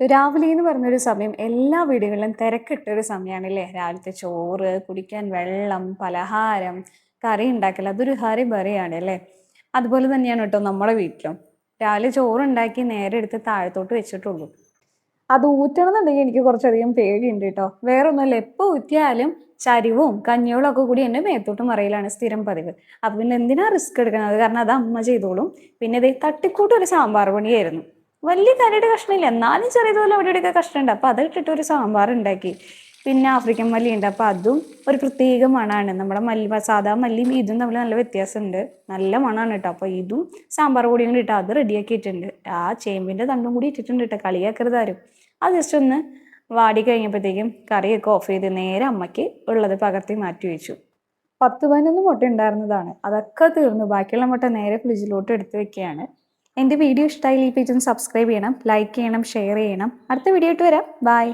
രാവിലെ എന്ന് പറഞ്ഞൊരു സമയം എല്ലാ വീടുകളിലും തിരക്കിട്ടൊരു സമയമാണല്ലേ. രാവിലത്തെ ചോറ്, കുടിക്കാൻ വെള്ളം, പലഹാരം, കറി ഉണ്ടാക്കൽ അതൊരു ഹറിബറിയാണ് അല്ലേ. അതുപോലെ തന്നെയാണ് കേട്ടോ നമ്മുടെ വീട്ടിലും. രാവിലെ ചോറുണ്ടാക്കി നേരെ എടുത്ത് താഴത്തോട്ട് വെച്ചിട്ടുള്ളൂ. അത് ഊറ്റണമെന്നുണ്ടെങ്കിൽ എനിക്ക് കുറച്ചധികം പേടിയുണ്ട് കേട്ടോ. വേറെ ഒന്നുമല്ല, എപ്പോൾ ഊറ്റിയാലും ചരിവും കഞ്ഞിവെള്ളം ഒക്കെ കൂടി എൻ്റെ മേത്തോട്ട് മറിയലാണ് സ്ഥിരം പതിവ്. അപ്പം പിന്നെ എന്തിനാ റിസ്ക് എടുക്കുന്നത്, കാരണം അത് അമ്മ ചെയ്തോളും. പിന്നെ ഇത് തട്ടിക്കൂട്ടൊരു സാമ്പാർ പണിയായിരുന്നു. വലിയ കറിയുടെ കഷ്ണമില്ല, എന്നാലും ചെറിയതുപോലെ അവിടെ ഇവിടെയൊക്കെ കഷ്ണമുണ്ട്. അപ്പം അത് ഇട്ടിട്ട് ഒരു സാമ്പാർ ഉണ്ടാക്കി. പിന്നെ ആഫ്രിക്കൻ മല്ലി ഉണ്ട്, അപ്പം അതും ഒരു പ്രത്യേക മണമാണ്. നമ്മുടെ മല്ലി സാധാ മല്ലിയും ഇതും തമ്മിൽ നല്ല വ്യത്യാസമുണ്ട്. നല്ല മണമാണ് കേട്ടോ. അപ്പോൾ ഇതും സാമ്പാർ കൂടിയും കൂടി ഇട്ട് അത് റെഡിയാക്കിയിട്ടുണ്ട്. ആ ചേമ്പിൻ്റെ തണ്ടും കൂടി ഇട്ടിട്ടുണ്ട് കേട്ടോ, കളിയാക്കരുത് ആരും. അത് ജസ്റ്റ് ഒന്ന് വാടി കഴിഞ്ഞപ്പോഴത്തേക്കും കറിയൊക്കെ ഓഫ് ചെയ്ത് നേരെ അമ്മയ്ക്ക് ഉള്ളത് പകർത്തി മാറ്റി വെച്ചു. 10-11 മുട്ട ഉണ്ടായിരുന്നതാണ്, അതൊക്കെ തീർന്നു. ബാക്കിയുള്ള മുട്ട നേരെ ഫ്രിഡ്ജിലോട്ട് എടുത്ത് വെക്കുകയാണ്. എൻ്റെ വീഡിയോ ഇഷ്ടമായി ഈ പേജ് ഒന്ന് സബ്സ്ക്രൈബ് ചെയ്യണം, ലൈക്ക് ചെയ്യണം, ഷെയർ ചെയ്യണം. അടുത്ത വീഡിയോ ആയിട്ട് വരാം. ബൈ.